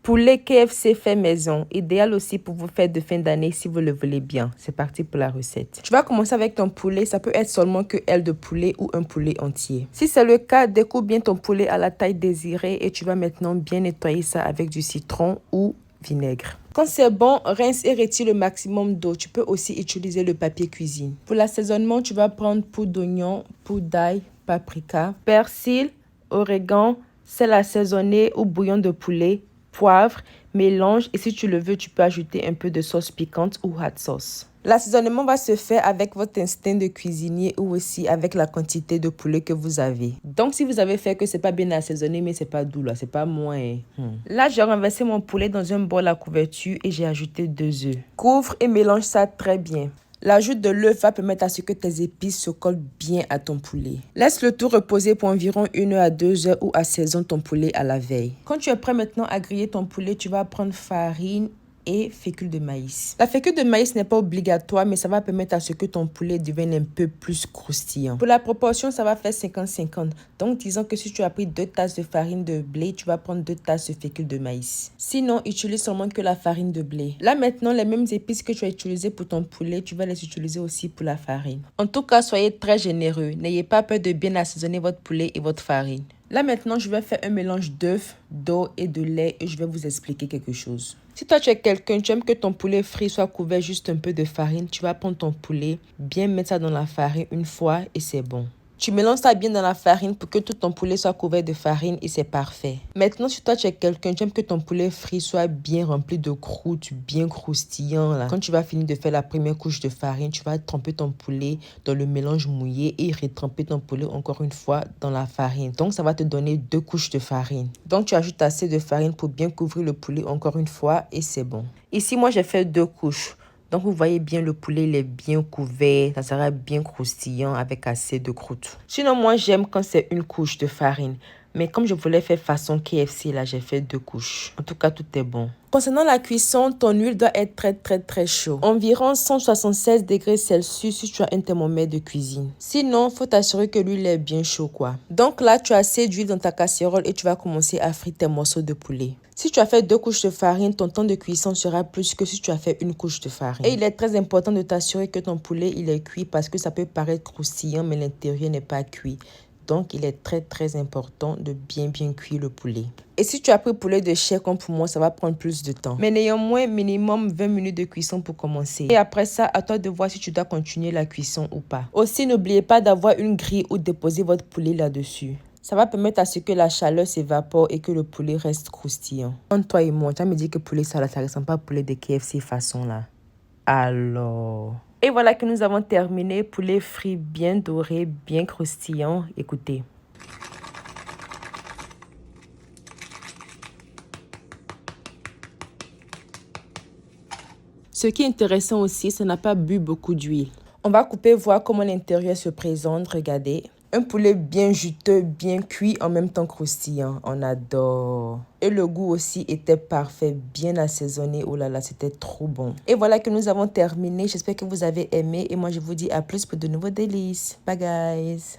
Poulet KFC fait maison, idéal aussi pour vos fêtes de fin d'année si vous le voulez bien. C'est parti pour la recette. Tu vas commencer avec ton poulet, ça peut être seulement que aile de poulet ou un poulet entier. Si c'est le cas, découpe bien ton poulet à la taille désirée et tu vas maintenant bien nettoyer ça avec du citron ou vinaigre. Quand c'est bon, rince et retire le maximum d'eau. Tu peux aussi utiliser le papier cuisine. Pour l'assaisonnement, tu vas prendre poudre d'oignon, poudre d'ail, paprika, persil, origan, sel assaisonné ou bouillon de poulet, poivre, mélange et si tu le veux, tu peux ajouter un peu de sauce piquante ou hot sauce. L'assaisonnement va se faire avec votre instinct de cuisinier ou aussi avec la quantité de poulet que vous avez. Donc, si vous avez fait que c'est pas bien assaisonné, mais c'est pas doux là, c'est pas moins. Là, j'ai renversé mon poulet dans un bol à couverture et j'ai ajouté 2 œufs. Couvre et mélange ça très bien. L'ajout de l'œuf va permettre à ce que tes épices se collent bien à ton poulet. Laisse le tout reposer pour environ 1 heure à 2 heures ou assaisonne ton poulet à la veille. Quand tu es prêt maintenant à griller ton poulet, tu vas prendre farine et fécule de maïs. La fécule de maïs n'est pas obligatoire, mais ça va permettre à ce que ton poulet devienne un peu plus croustillant. Pour la proportion, ça va faire 50-50. Donc, disons que si tu as pris 2 tasses de farine de blé, tu vas prendre 2 tasses de fécule de maïs. Sinon, utilise seulement que la farine de blé. Là, maintenant, les mêmes épices que tu as utilisées pour ton poulet, tu vas les utiliser aussi pour la farine. En tout cas, soyez très généreux. N'ayez pas peur de bien assaisonner votre poulet et votre farine. Là, maintenant, je vais faire un mélange d'œufs, d'eau et de lait et je vais vous expliquer quelque chose. Si toi, tu es quelqu'un, tu aimes que ton poulet frit soit couvert juste un peu de farine, tu vas prendre ton poulet, bien mettre ça dans la farine une fois et c'est bon. Tu mélanges ça bien dans la farine pour que tout ton poulet soit couvert de farine et c'est parfait. Maintenant, si toi tu es quelqu'un, tu aimes que ton poulet frit soit bien rempli de croûte, bien croustillant. Là. Quand tu vas finir de faire la première couche de farine, tu vas tremper ton poulet dans le mélange mouillé et retremper ton poulet encore une fois dans la farine. Donc, ça va te donner 2 couches de farine. Donc, tu ajoutes assez de farine pour bien couvrir le poulet encore une fois et c'est bon. Ici, moi, j'ai fait 2 couches. Donc, vous voyez bien, le poulet, il est bien couvert. Ça sera bien croustillant avec assez de croûte. Sinon, moi, j'aime quand c'est une couche de farine. Mais comme je voulais faire façon KFC, là, j'ai fait 2 couches. En tout cas, tout est bon. Concernant la cuisson, ton huile doit être très chaud. Environ 176 degrés Celsius si tu as un thermomètre de cuisine. Sinon, faut t'assurer que l'huile est bien chaud, quoi. Donc là, tu as assez d'huile dans ta casserole et tu vas commencer à frire tes morceaux de poulet. Si tu as fait 2 couches de farine, ton temps de cuisson sera plus que si tu as fait une couche de farine. Et il est très important de t'assurer que ton poulet, il est cuit parce que ça peut paraître croustillant, mais l'intérieur n'est pas cuit. Donc, il est très important de bien cuire le poulet. Et si tu as pris poulet de chair comme pour moi, ça va prendre plus de temps. Mais néanmoins, minimum 20 minutes de cuisson pour commencer. Et après ça, à toi de voir si tu dois continuer la cuisson ou pas. Aussi, n'oubliez pas d'avoir une grille où déposer votre poulet là-dessus. Ça va permettre à ce que la chaleur s'évapore et que le poulet reste croustillant. Entre toi et moi, tu vas me dire que poulet ça ressemble pas à poulet de KFC façon là. Alors... Et voilà que nous avons terminé. Poulet frit bien doré, bien croustillant. Écoutez. Ce qui est intéressant aussi, ça n'a pas bu beaucoup d'huile. On va couper, voir comment l'intérieur se présente. Regardez. Un poulet bien juteux, bien cuit, en même temps croustillant. On adore. Et le goût aussi était parfait, bien assaisonné. Oh là là, c'était trop bon. Et voilà que nous avons terminé. J'espère que vous avez aimé. Et moi, je vous dis à plus pour de nouveaux délices. Bye guys.